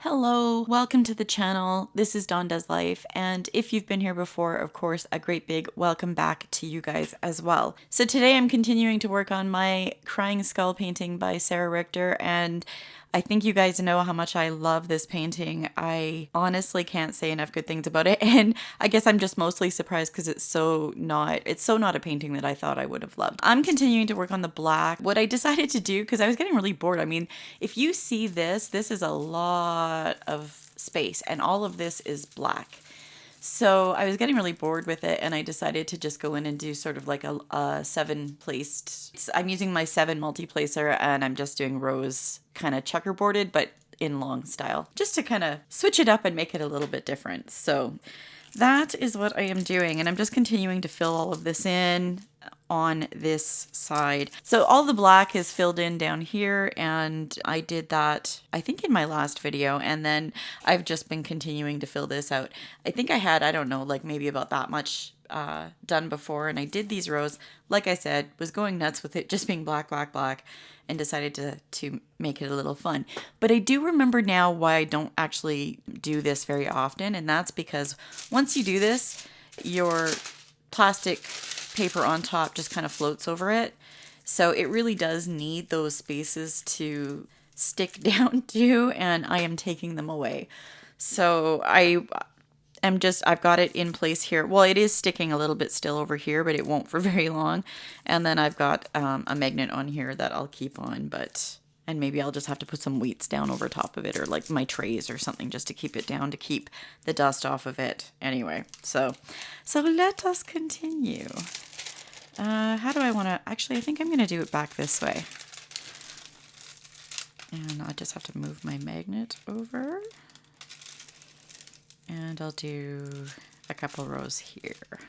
Hello, welcome to the channel. This is Dawn Does Life, and if you've been here before, of course, a great big welcome back to you guys as well. So today I'm continuing to work on my Crying Skull painting by Sarah Richter, and I think you guys know how much I love this painting. I honestly can't say enough good things about it, and I guess I'm just mostly surprised because it's so not a painting that I thought I would have loved. I'm continuing to work on the black. What I decided to do, because I was getting really bored, I mean, if you see this is a lot of space, and all of this is black. So I was getting really bored with it, and I decided to just go in and do sort of like a 7-placed. I'm using my 7 multi-placer, and I'm just doing rows kind of checkerboarded, but in long style, just to kind of switch it up and make it a little bit different. So that is what I am doing, and I'm just continuing to fill all of this in on this side. So all the black is filled in down here, and I did that I think in my last video, and then I've just been continuing to fill this out. I think I had, I don't know, like maybe about that much done before, and I did these rows, like I said, was going nuts with it just being black, black, black, and decided to make it a little fun. But I do remember now why I don't actually do this very often, and that's because once you do this, your plastic paper on top just kind of floats over it. So it really does need those spaces to stick down to, and I am taking them away. So I've got it in place here. Well, it is sticking a little bit still over here, but it won't for very long. And then I've got a magnet on here that I'll keep on, and maybe I'll just have to put some weights down over top of it, or like my trays or something, just to keep it down, to keep the dust off of it. Anyway, so let us continue. How do I want to, actually, I think I'm going to do it back this way. And I just have to move my magnet over. And I'll do a couple rows here.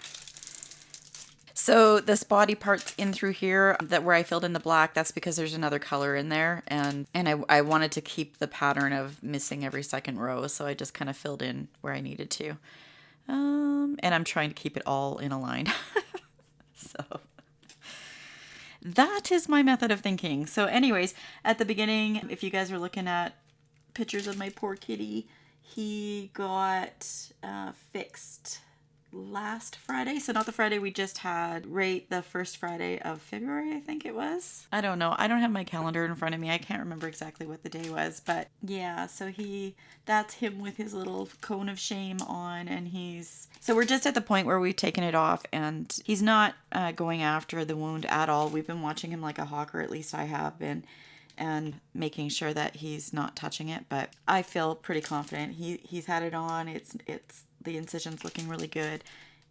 So this body part's in through here, that where I filled in the black, that's because there's another color in there. And I wanted to keep the pattern of missing every second row, so I just kind of filled in where I needed to. And I'm trying to keep it all in a line. So that is my method of thinking. So anyways, at the beginning, if you guys are looking at pictures of my poor kitty, he got fixed last Friday. So not the Friday we just had, right, the first Friday of February, I think it was. I don't know. I don't have my calendar in front of me. I can't remember exactly what the day was, but yeah, so that's him with his little cone of shame on, and so we're just at the point where we've taken it off, and he's not going after the wound at all. We've been watching him like a hawk, or at least I have been, and making sure that he's not touching it, but I feel pretty confident. He's had it on. It's the incision's looking really good,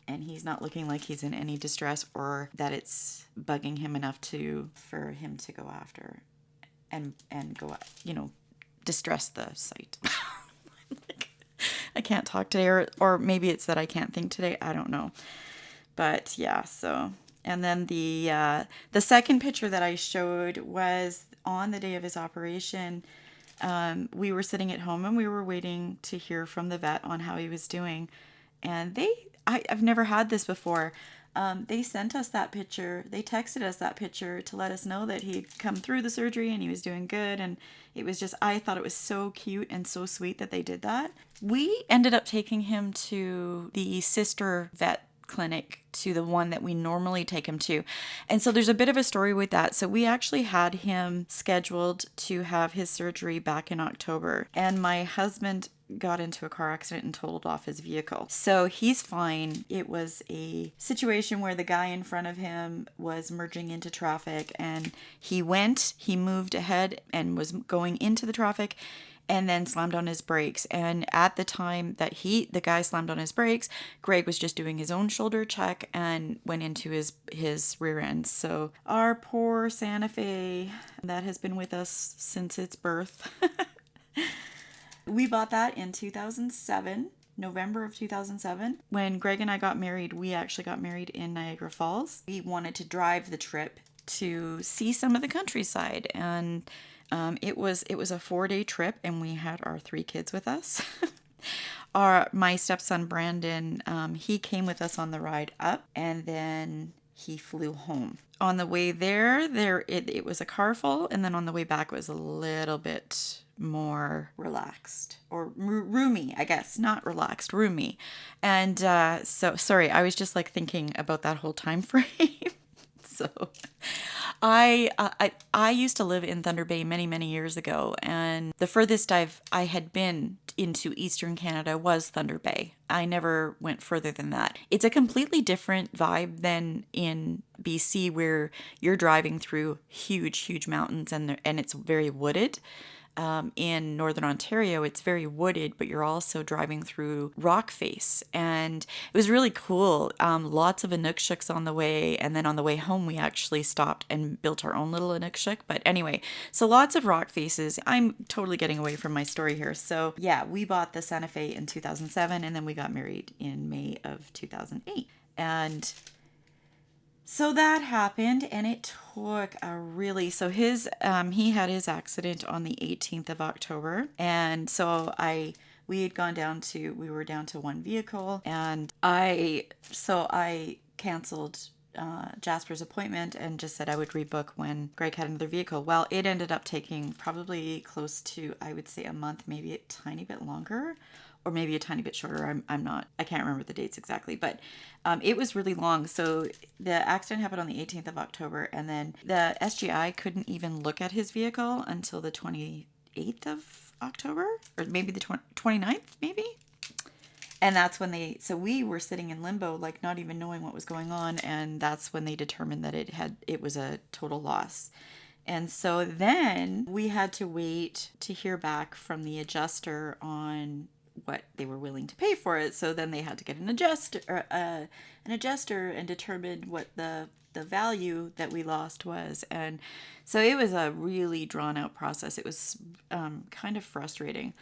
and he's not looking like he's in any distress, or that it's bugging him enough for him to go after and go, distress the site. I can't talk today, or maybe it's that I can't think today. I don't know. But yeah, so, and then the second picture that I showed was on the day of his operation. We were sitting at home, and we were waiting to hear from the vet on how he was doing. And I've never had this before. They sent us that picture. They texted us that picture to let us know that he'd come through the surgery and he was doing good. And it was just, I thought it was so cute and so sweet that they did that. We ended up taking him to the sister vet clinic to the one that we normally take him to. And so there's a bit of a story with that. So we actually had him scheduled to have his surgery back in October, and my husband got into a car accident and totaled off his vehicle. So he's fine. It was a situation where the guy in front of him was merging into traffic, and he moved ahead and was going into the traffic, and then slammed on his brakes. And at the time that the guy slammed on his brakes, Greg was just doing his own shoulder check and went into his rear end. So our poor Santa Fe, that has been with us since its birth. We bought that in 2007, November of 2007. When Greg and I got married, we actually got married in Niagara Falls. We wanted to drive the trip to see some of the countryside, and it was a 4-day trip, and we had our 3 kids with us. My stepson Brandon, he came with us on the ride up, and then he flew home. On the way it was a car full, and then on the way back it was a little bit more relaxed, or roomy, I guess, not relaxed, roomy. And so sorry, I was just like thinking about that whole time frame. So I used to live in Thunder Bay many years ago, and the furthest I had been into Eastern Canada was Thunder Bay. I never went further than that. It's a completely different vibe than in BC, where you're driving through huge mountains, and it's very wooded. In Northern Ontario, it's very wooded, but you're also driving through rock face. And it was really cool. Lots of Inuksuks on the way. And then on the way home, we actually stopped and built our own little Inukshuk. But anyway, so lots of rock faces. I'm totally getting away from my story here. So yeah, we bought the Santa Fe in 2007, and then we got married in May of 2008. And so that happened, and it took so he had his accident on the 18th of October. And so we were down to one vehicle, and I canceled Jasper's appointment and just said I would rebook when Greg had another vehicle. Well, it ended up taking probably close to, I would say, a month, maybe a tiny bit longer, or maybe a tiny bit shorter. I can't remember the dates exactly, but it was really long. So the accident happened on the 18th of October, and then the SGI couldn't even look at his vehicle until the 28th of October, or maybe the 29th, maybe. And that's when we were sitting in limbo, like not even knowing what was going on. And that's when they determined that it was a total loss. And so then we had to wait to hear back from the adjuster on what they were willing to pay for it. So then they had to get an adjuster and determine what the value that we lost was. And so it was a really drawn out process. It was kind of frustrating.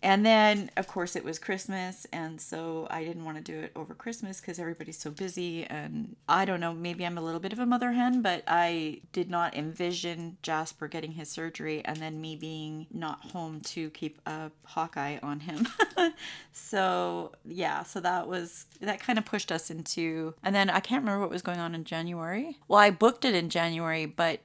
And then, of course, it was Christmas, and so I didn't want to do it over Christmas because everybody's so busy, and I don't know, maybe I'm a little bit of a mother hen, but I did not envision Jasper getting his surgery and then me being not home to keep a hawk eye on him. So, yeah, so that kind of pushed us into, and then I can't remember what was going on in January. Well, I booked it in January, but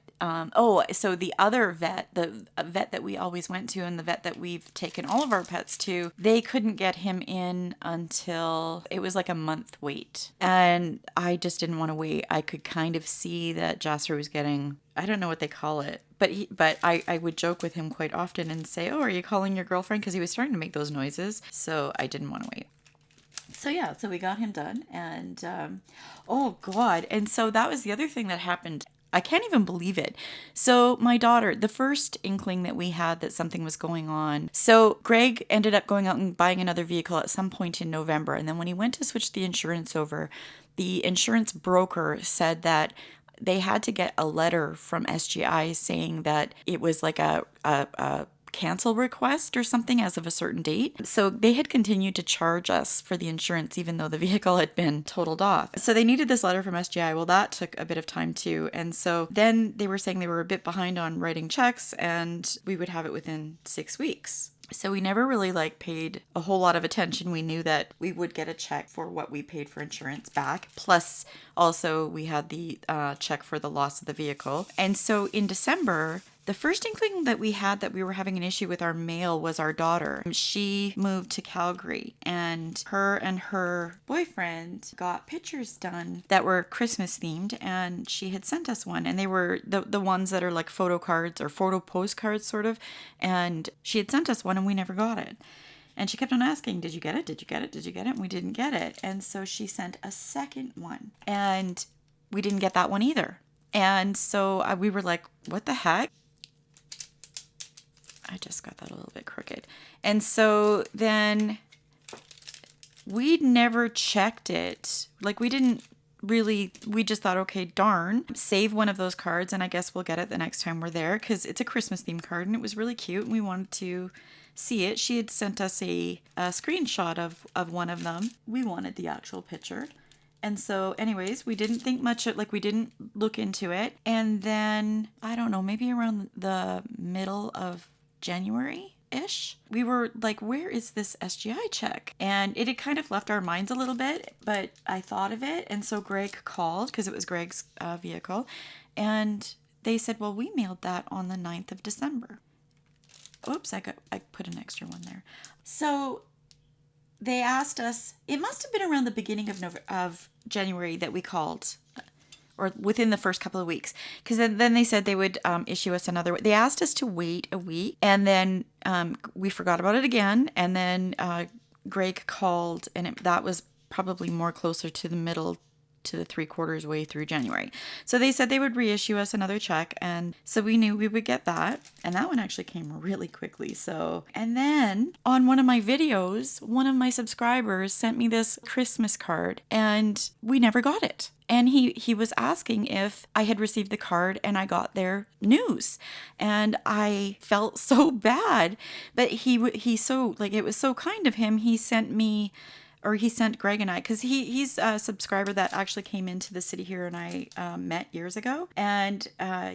so the other vet, the vet that we always went to, and the vet that we've taken all of our pets to, they couldn't get him in until it was like a month wait. And I just didn't want to wait. I could kind of see that Jasper was getting, I don't know what they call it, but I would joke with him quite often and say, "Oh, are you calling your girlfriend?" Because he was starting to make those noises. So I didn't want to wait. So yeah, so we got him done, and oh God. And so that was the other thing that happened. I can't even believe it. So my daughter, the first inkling that we had that something was going on. So Greg ended up going out and buying another vehicle at some point in November. And then when he went to switch the insurance over, the insurance broker said that they had to get a letter from SGI saying that it was like a cancel request or something as of a certain date. So they had continued to charge us for the insurance even though the vehicle had been totaled off. So they needed this letter from SGI. Well, that took a bit of time too. And so then they were saying they were a bit behind on writing checks, and we would have it within 6 weeks. So we never really paid a whole lot of attention. We knew that we would get a check for what we paid for insurance back. Plus also we had the check for the loss of the vehicle. And so in December, the first inkling that we had that we were having an issue with our mail was our daughter. She moved to Calgary, and her boyfriend got pictures done that were Christmas themed, and she had sent us one, and they were the ones that are like photo cards or photo postcards sort of, and she had sent us one and we never got it. And she kept on asking, "Did you get it? Did you get it? Did you get it?" And we didn't get it. And so she sent a second one, and we didn't get that one either. And so we were like, what the heck? I just got that a little bit crooked. And so then we never checked it. We didn't really, we just thought, okay, darn, save one of those cards and I guess we'll get it the next time we're there, because it's a Christmas themed card and it was really cute and we wanted to see it. She had sent us a screenshot of one of them. We wanted the actual picture. And so anyways, we didn't think much of, we didn't look into it. And then, I don't know, maybe around the middle of January, ish. We were like, where is this SGI check? And it had kind of left our minds a little bit, but I thought of it. And so Greg called, because it was Greg's vehicle. And they said, well, we mailed that on the 9th of December. Oops, I put an extra one there. So they asked us, it must have been around the beginning of January that we called, or within the first couple of weeks, because then they said they would issue us another. They asked us to wait a week, and then we forgot about it again, and then Greg called, and that was probably more closer to the middle to the 3/4 way through January. So they said they would reissue us another check, and so we knew we would get that, and that one actually came really quickly. So, and then on one of my videos, one of my subscribers sent me this Christmas card, and we never got it. And he was asking if I had received the card and I got their news, and I felt so bad, but he so, like, it was so kind of him. He sent me, or he sent Greg and I, because he's a subscriber that actually came into the city here and I met years ago. And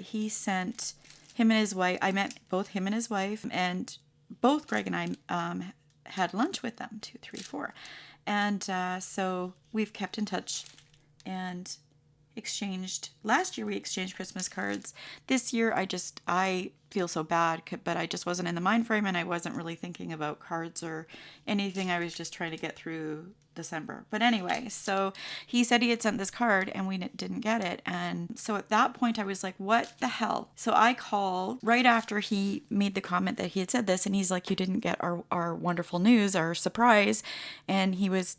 he sent him and his wife, I met both him and his wife, and both Greg and I had lunch with them, 2, 3, 4. And so we've kept in touch and last year we exchanged Christmas cards. This year I feel so bad, but I just wasn't in the mind frame, and I wasn't really thinking about cards or anything. I was just trying to get through December. But anyway, so he said he had sent this card and we didn't get it. And so at that point I was like, what the hell? So I called right after he made the comment that he had said this, and he's like, you didn't get our wonderful news, our surprise. And he was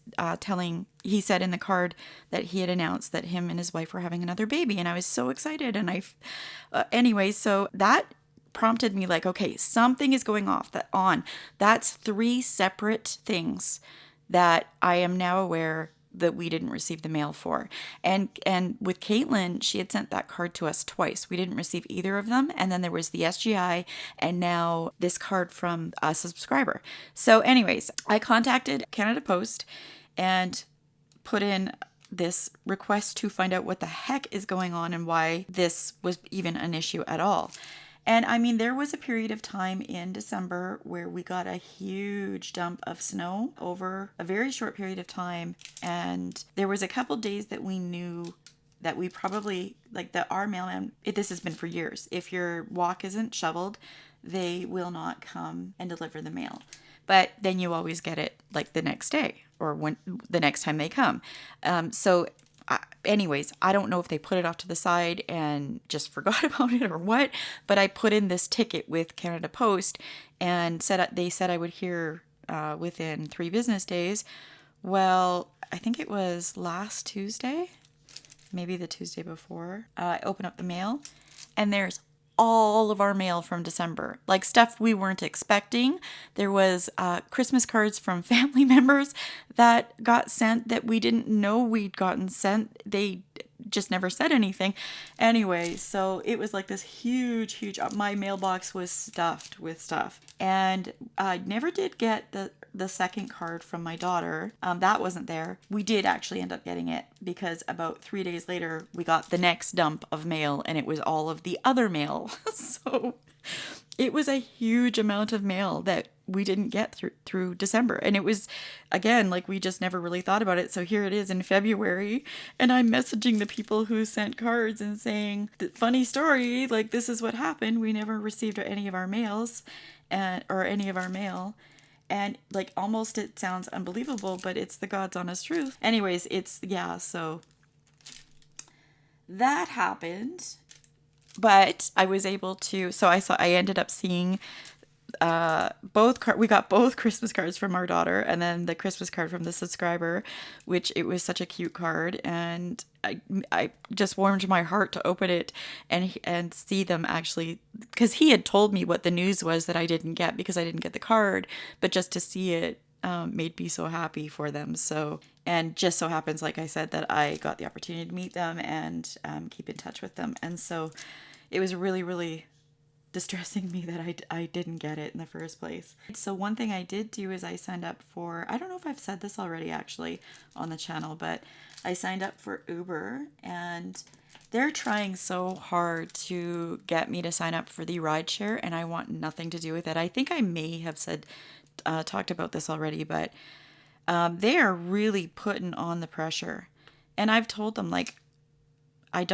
he said in the card that he had announced that him and his wife were having another baby, and I was so excited. And anyway, so that prompted me, like, okay, something is going on. That's 3 separate things that I am now aware that we didn't receive the mail for. And with Caitlin, she had sent that card to us twice. We didn't receive either of them. And then there was the SGI, and now this card from a subscriber. So anyways, I contacted Canada Post and put in this request to find out what the heck is going on and why this was even an issue at all. And I mean, there was a period of time in December where we got a huge dump of snow over a very short period of time. And there was a couple days that we knew that we probably, like, our mailman, this has been for years, if your walk isn't shoveled, they will not come and deliver the mail. But then you always get it like the next day, or when the next time they come. Anyways, I don't know if they put it off to the side and just forgot about it or what, but I put in this ticket with Canada Post and they said I would hear within 3 business days. Well, I think it was last Tuesday, maybe the Tuesday before, I opened up the mail, and there's all of our mail from December, like stuff we weren't expecting. There was Christmas cards from family members that got sent that we didn't know we'd gotten sent. They just never said anything. Anyway, so it was like this huge, my mailbox was stuffed with stuff. And I never did get the second card from my daughter. That wasn't there. We did actually end up getting it, because about 3 days later we got the next dump of mail, and it was all of the other mail. So it was a huge amount of mail that we didn't get through December. And it was, again, like, we just never really thought about it. So here it is in February, and I'm messaging the people who sent cards and saying, funny story, like, this is what happened. We never received any of our mails or any of our mail. And, like, almost it sounds unbelievable, but it's the God's honest truth. Anyways, so that happened. But I was able to, I ended up seeing we got both Christmas cards from our daughter, and then the Christmas card from the subscriber, which it was such a cute card, and I just warmed my heart to open it and see them actually, because he had told me what the news was that I didn't get because I didn't get the card, but just to see it made me so happy for them. So, and just so happens, like I said, that I got the opportunity to meet them and keep in touch with them, and so it was really, really distressing me that I didn't get it in the first place. So one thing I did do is I signed up for, I don't know if I've said this already actually on the channel, but I signed up for Uber, and they're trying so hard to get me to sign up for the rideshare, and I want nothing to do with it. I think I may have talked about this already, but they are really putting on the pressure. And I've told them, like, I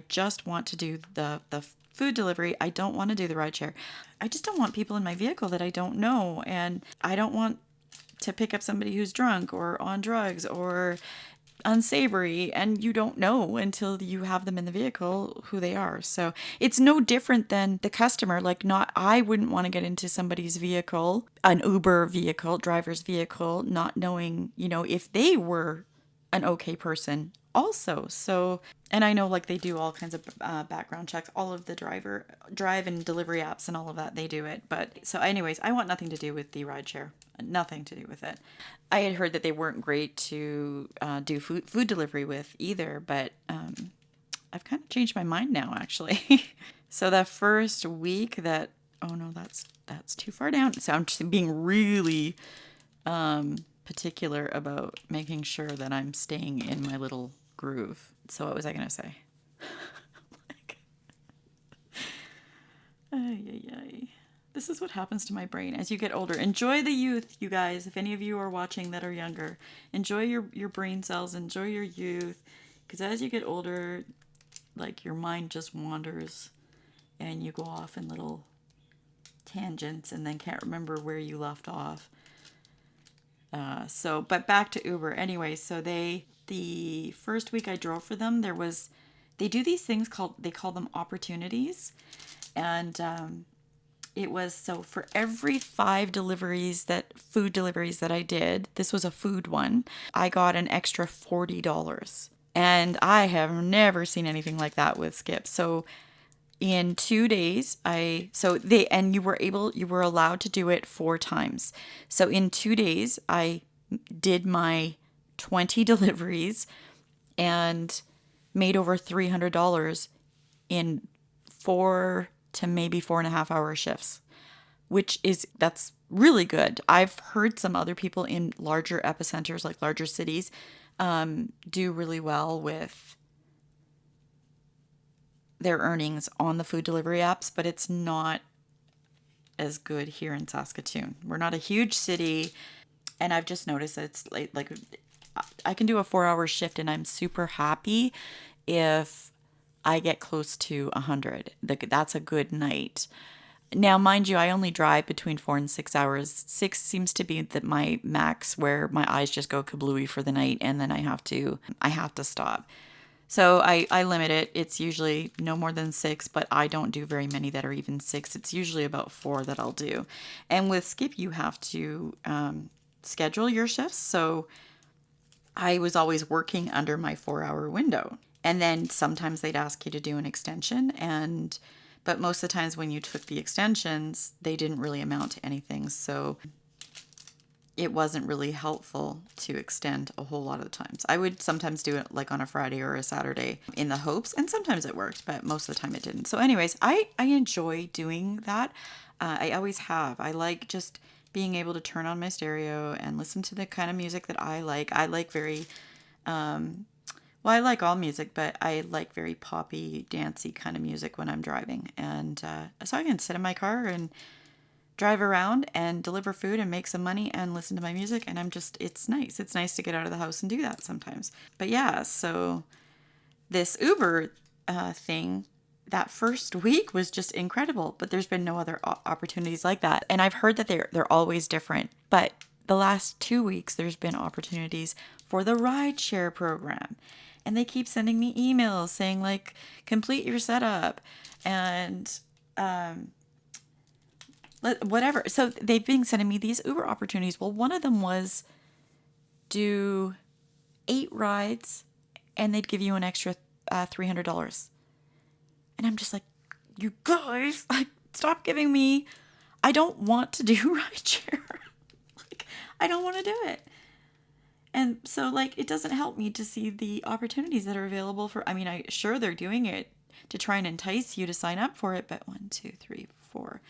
just want to do the food delivery. I don't want to do the rideshare. I just don't want people in my vehicle that I don't know. And I don't want to pick up somebody who's drunk or on drugs or unsavory, and you don't know until you have them in the vehicle who they are. So it's no different than the customer. Like, I wouldn't want to get into somebody's vehicle, an Uber vehicle, driver's vehicle, not knowing, if they were an okay person also. So, and I know, like, they do all kinds of background checks, all of the drive and delivery apps and all of that, they do it. But so anyways, I want nothing to do with the rideshare, nothing to do with it. I had heard that they weren't great to do food delivery with either, but I've kind of changed my mind now, actually. So that first week oh no, that's too far down. So I'm just being really particular about making sure that I'm staying in my little groove. So what was I going to say? This is what happens to my brain as you get older. Enjoy the youth, you guys. If any of you are watching that are younger, enjoy your brain cells, enjoy your youth. Because as you get older, like, your mind just wanders and you go off in little tangents and then can't remember where you left off. But back to Uber. Anyway, so the first week I drove for them, they do these things they call them opportunities. And it was, so for every 5 food deliveries that I did, this was a food one, I got an extra $40. And I have never seen anything like that with Skip. So in 2 days, you were allowed to do it 4 times. So in 2 days, I did my 20 deliveries and made over $300 in 4 to maybe 4.5 hour shifts, that's really good. I've heard some other people in larger epicenters, like larger cities, do really well with their earnings on the food delivery apps, but it's not as good here in Saskatoon. We're not a huge city, and I've just noticed that it's like I can do a 4-hour shift and I'm super happy if I get close to 100. That's a good night. Now, mind you, I only drive between 4 and 6 hours. 6 seems to be my max, where my eyes just go kablooey for the night, and then I have to stop. So I limit it. It's usually no more than 6, but I don't do very many that are even 6. It's usually about 4 that I'll do. And with Skip, you have to schedule your shifts. So I was always working under my 4-hour window. And then sometimes they'd ask you to do an extension, but most of the times when you took the extensions, they didn't really amount to anything. So it wasn't really helpful to extend a whole lot of the times. I would sometimes do it like on a Friday or a Saturday in the hopes, and sometimes it worked, but most of the time it didn't. So anyways, I enjoy doing that. I always have. I like just being able to turn on my stereo and listen to the kind of music that I like. I like very... I like all music, but I like very poppy, dancey kind of music when I'm driving. And so I can sit in my car and drive around and deliver food and make some money and listen to my music. And it's nice. It's nice to get out of the house and do that sometimes. But yeah, so this Uber thing, that first week was just incredible. But there's been no other opportunities like that. And I've heard that they're always different. But the last 2 weeks, there's been opportunities for the rideshare program. And they keep sending me emails saying, like, complete your setup and whatever. So they've been sending me these Uber opportunities. Well, one of them was do 8 rides and they'd give you an extra $300. And I'm just like, you guys, like, stop giving me. I don't want to do rideshare. Like, I don't want to do it. And so, like, it doesn't help me to see the opportunities that are available for, I mean, sure, they're doing it to try and entice you to sign up for it. But 1, 2, 3, 4.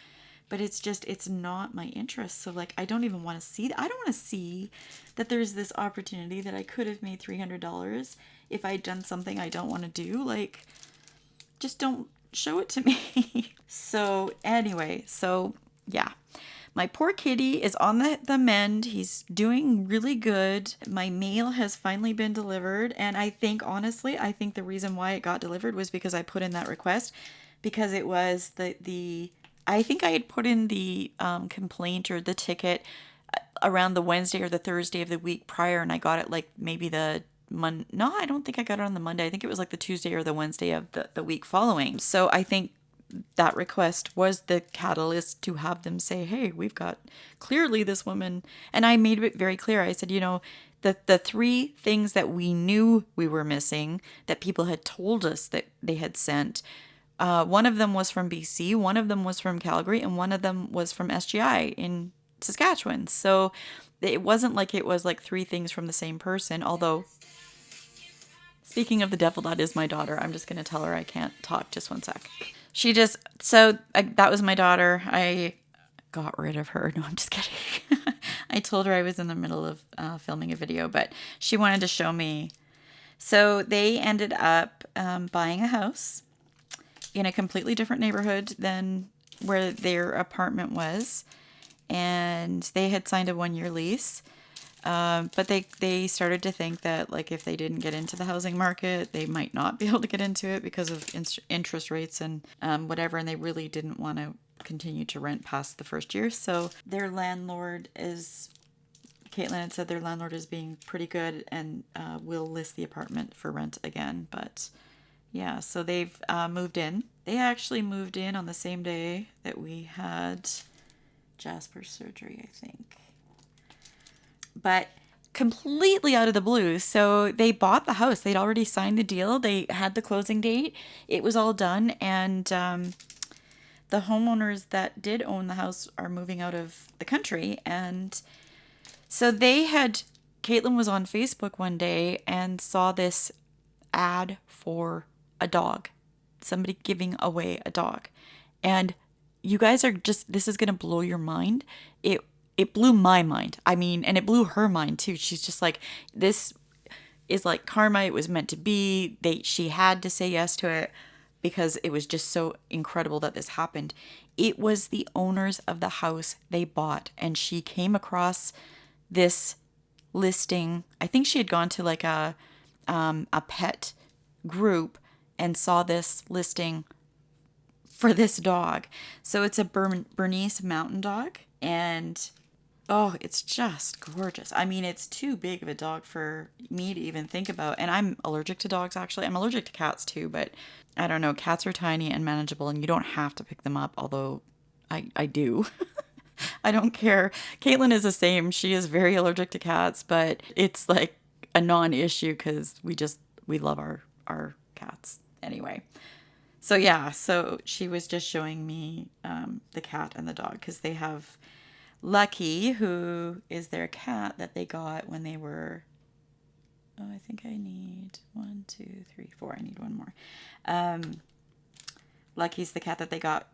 But it's not my interest. So like, I don't even want to see that. I don't want to see that there's this opportunity that I could have made $300 if I'd done something I don't want to do. Like, just don't show it to me. So anyway, so yeah. My poor kitty is on the mend. He's doing really good. My mail has finally been delivered. And I think, honestly, I think the reason why it got delivered was because I put in that request. Because it was I think I had put in the complaint or the ticket around the Wednesday or the Thursday of the week prior. And I got it like maybe the Monday. No, I don't think I got it on the Monday. I think it was like the Tuesday or the Wednesday of the week following. So I think that request was the catalyst to have them say, hey, we've got clearly this woman. And I made it very clear. I said, the 3 things that we knew we were missing that people had told us that they had sent, one of them was from BC, one of them was from Calgary, and one of them was from SGI in Saskatchewan. So it wasn't like it was like 3 things from the same person. Although, speaking of the devil, that is my daughter. I'm just going to tell her I can't talk. Just one sec. That was my daughter. I got rid of her. No, I'm just kidding. I told her I was in the middle of filming a video, but she wanted to show me. So they ended up buying a house in a completely different neighborhood than where their apartment was. And they had signed a 1-year lease. But they started to think that, like, if they didn't get into the housing market, they might not be able to get into it because of interest rates and whatever. And they really didn't want to continue to rent past the first year. So their landlord Caitlin had said their landlord is being pretty good and will list the apartment for rent again. But yeah, so they've moved in. They actually moved in on the same day that we had Jasper's surgery, I think. But completely out of the blue. So they bought the house. They'd already signed the deal. They had the closing date. It was all done. And the homeowners that did own the house are moving out of the country. And so Caitlin was on Facebook one day and saw this ad for a dog. Somebody giving away a dog. And you guys this is going to blow your mind. It blew my mind. I mean, and it blew her mind too. She's just like, this is like karma. It was meant to be. She had to say yes to it because it was just so incredible that this happened. It was the owners of the house they bought, and she came across this listing. I think she had gone to like a pet group and saw this listing for this dog. So it's a Bernese mountain dog, and oh, it's just gorgeous. I mean, it's too big of a dog for me to even think about. And I'm allergic to dogs, actually. I'm allergic to cats too, but I don't know. Cats are tiny and manageable, and you don't have to pick them up, although I do. I don't care. Caitlin is the same. She is very allergic to cats, but it's like a non-issue because we love our cats anyway. So yeah, so she was just showing me the cat and the dog because they have Lucky, who is their cat that they got when they were, I think I need 1, 2, 3, 4. I need one more. Lucky's the cat that they got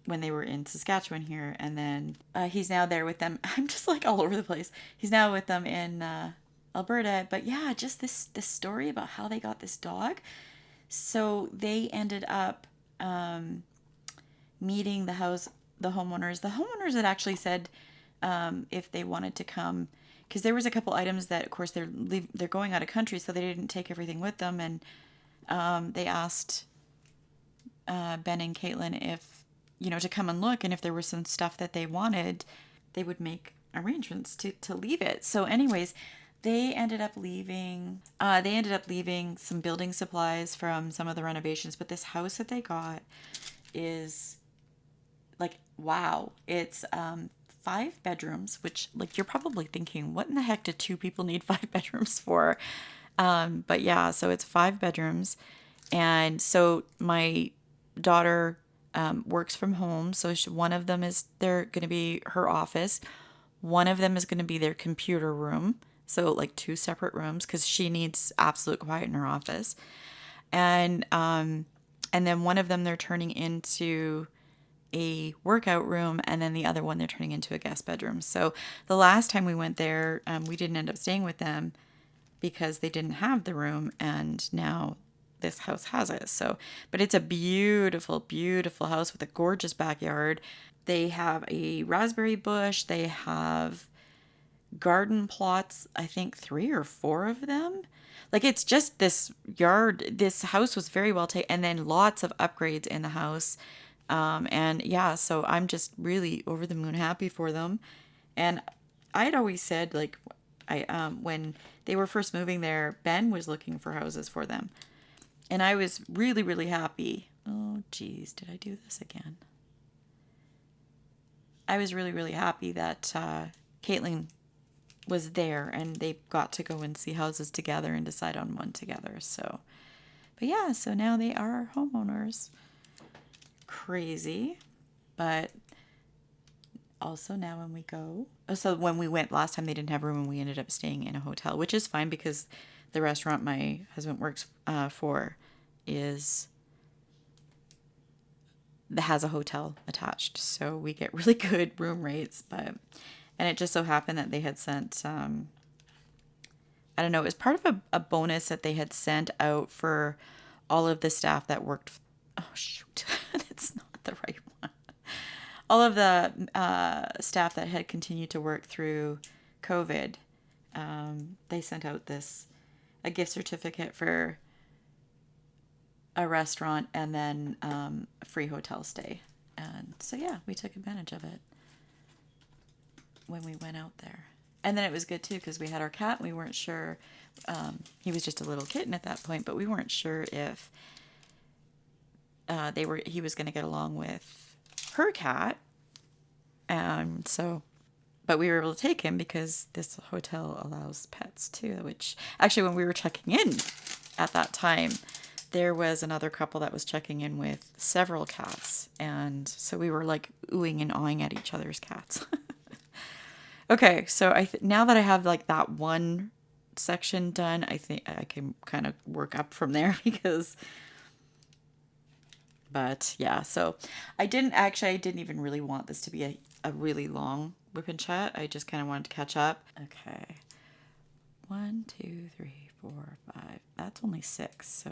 when they were in Saskatchewan here. And then he's now there with them. I'm just like all over the place. He's now with them in Alberta. But yeah, just this story about how they got this dog. So they ended up meeting the homeowners. The homeowners had actually said if they wanted to come, because there was a couple items that, of course, they're going out of country, so they didn't take everything with them. And they asked Ben and Caitlin if, to come and look, and if there was some stuff that they wanted, they would make arrangements to leave it. So anyways, they ended up leaving some building supplies from some of the renovations, but this house that they got is like, wow. It's 5 bedrooms, which, like, you're probably thinking, what in the heck do 2 people need 5 bedrooms for? But yeah, so it's 5 bedrooms. And so my daughter works from home. So one of them is going to be her office. One of them is going to be their computer room. So like 2 separate rooms because she needs absolute quiet in her office. And And then one of them they're turning into a workout room, and then the other one they're turning into a guest bedroom. So the last time we went there, we didn't end up staying with them because they didn't have the room, and now this house has it. So, but it's a beautiful, beautiful house with a gorgeous backyard. They have a raspberry bush. They have garden plots, I think 3 or 4 of them. Like, it's just this yard. This house was very well taken, and then lots of upgrades in the house. And yeah, so I'm just really over the moon happy for them. And I had always said, like, when they were first moving there, Ben was looking for houses for them. And I was really, really happy. Oh, geez, did I do this again? I was really, really happy that Caitlin was there and they got to go and see houses together and decide on one together. So, but yeah, so now they are homeowners. Crazy. But also now when we go, so when we went last time they didn't have room and we ended up staying in a hotel, which is fine because the restaurant my husband works for has a hotel attached, so we get really good room rates. And it just so happened that they had sent I don't know, it was part of a bonus that they had sent out for all of the staff that worked. Oh shoot, that's not the right one. All of the staff that had continued to work through COVID, they sent out a gift certificate for a restaurant and then a free hotel stay. And so yeah, we took advantage of it when we went out there. And then it was good too because we had our cat. We weren't sure. He was just a little kitten at that point, but we weren't sure if he was going to get along with her cat. And so, but we were able to take him because this hotel allows pets too, which actually when we were checking in at that time, there was another couple that was checking in with several cats. And so we were like oohing and awing at each other's cats. Okay, so now that I have like that one section done, I think I can kind of work up from there but yeah, so I didn't even really want this to be a really long whip and chat. I just kind of wanted to catch up. Okay. 1, 2, 3, 4, 5. That's only 6. So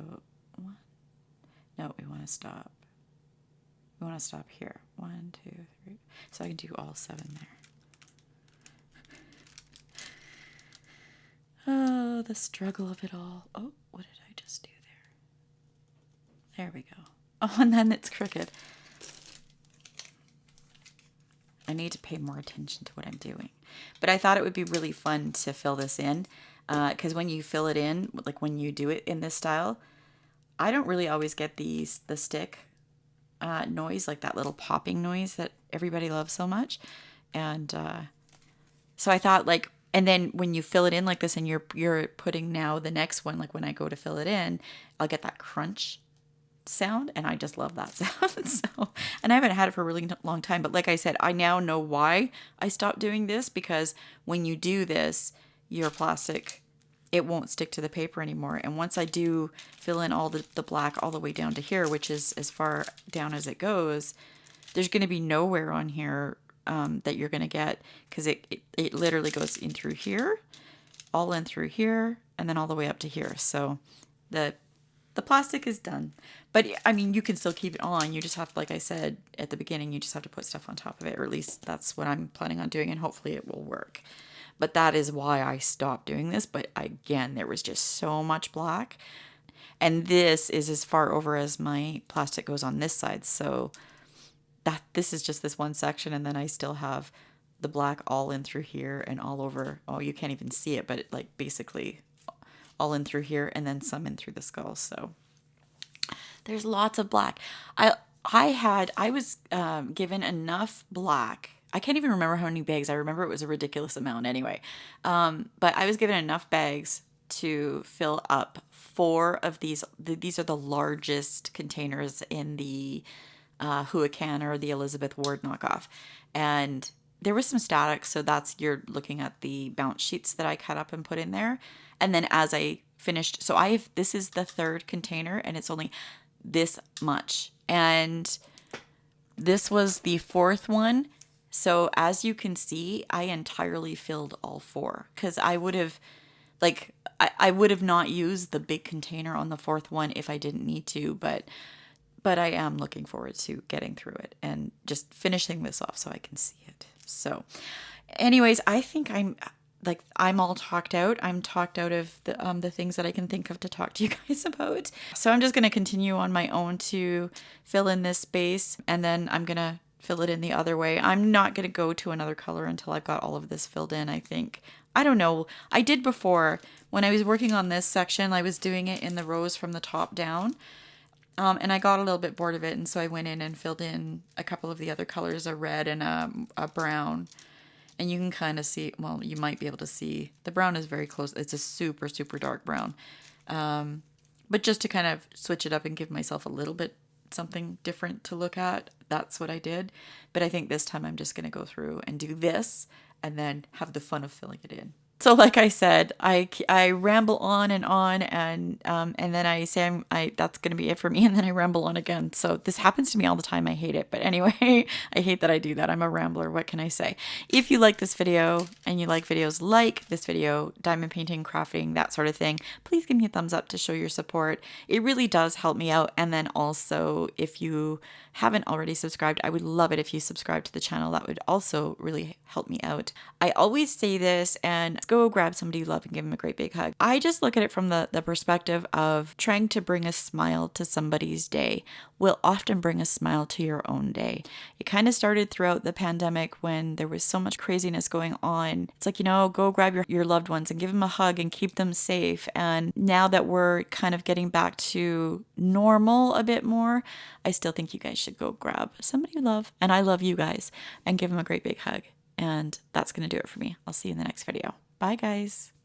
no, we want to stop. We want to stop here. 1, 2, 3. So I can do all 7 there. Oh, the struggle of it all. Oh, what did I just do there? There we go. Oh, and then it's crooked. I need to pay more attention to what I'm doing. But I thought it would be really fun to fill this in. Because when you fill it in, like when you do it in this style, I don't really always get the stick noise, like that little popping noise that everybody loves so much. And so I thought like, and then when you fill it in like this and you're putting now the next one, like when I go to fill it in, I'll get that crunch sound, and I just love that sound. So, and I haven't had it for a really long time, but like I said, I now know why I stopped doing this, because when you do this, your plastic, it won't stick to the paper anymore. And once I do fill in all the black all the way down to here, which is as far down as it goes, there's going to be nowhere on here that you're going to get, because it literally goes in through here, all in through here, and then all the way up to here. So the plastic is done. But I mean, you can still keep it on. You just have to, like I said at the beginning, you just have to put stuff on top of it, or at least that's what I'm planning on doing, and hopefully it will work. But that is why I stopped doing this. But again, there was just so much black. And this is as far over as my plastic goes on this side. So this is just this one section, and then I still have the black all in through here and all over. Oh, you can't even see it, but it like basically all in through here, and then some in through the skull. So there's lots of black. I was given enough black. I can't even remember how many bags. I remember it was a ridiculous amount anyway. But I was given enough bags to fill up 4 of these. These are the largest containers in the Huacan or the Elizabeth Ward knockoff. And there was some static, so you're looking at the bounce sheets that I cut up and put in there. And then as I finished, so this is the 3rd container, and it's only this much. And this was the fourth one. So as you can see, I entirely filled all four because I would have I would have not used the big container on the fourth one if I didn't need to, but I am looking forward to getting through it and just finishing this off so I can see it. So anyways, I think I'm all talked out. I'm talked out of the things that I can think of to talk to you guys about. So I'm just going to continue on my own to fill in this space, and then I'm going to fill it in the other way. I'm not going to go to another color until I've got all of this filled in, I think. I don't know. I did before. When I was working on this section, I was doing it in the rows from the top down. And I got a little bit bored of it, and so I went in and filled in a couple of the other colors, a red and a brown. And you can kind of see, well, you might be able to see, the brown is very close. It's a super, super dark brown. But just to kind of switch it up and give myself a little bit something different to look at, that's what I did. But I think this time I'm just going to go through and do this and then have the fun of filling it in. So like I said, I ramble on, and then I say that's going to be it for me, and then I ramble on again. So this happens to me all the time. I hate it. But anyway, I hate that I do that. I'm a rambler. What can I say? If you like this video and you like videos like this video, diamond painting, crafting, that sort of thing, please give me a thumbs up to show your support. It really does help me out. And then also, if you haven't already subscribed, I would love it if you subscribe to the channel. That would also really help me out. I always say this, and go grab somebody you love and give them a great big hug. I just look at it from the perspective of trying to bring a smile to somebody's day will often bring a smile to your own day. It kind of started throughout the pandemic when there was so much craziness going on. It's like, go grab your loved ones and give them a hug and keep them safe. And now that we're kind of getting back to normal a bit more, I still think you guys should go grab somebody you love, and I love you guys, and give them a great big hug. And that's going to do it for me. I'll see you in the next video. Bye, guys.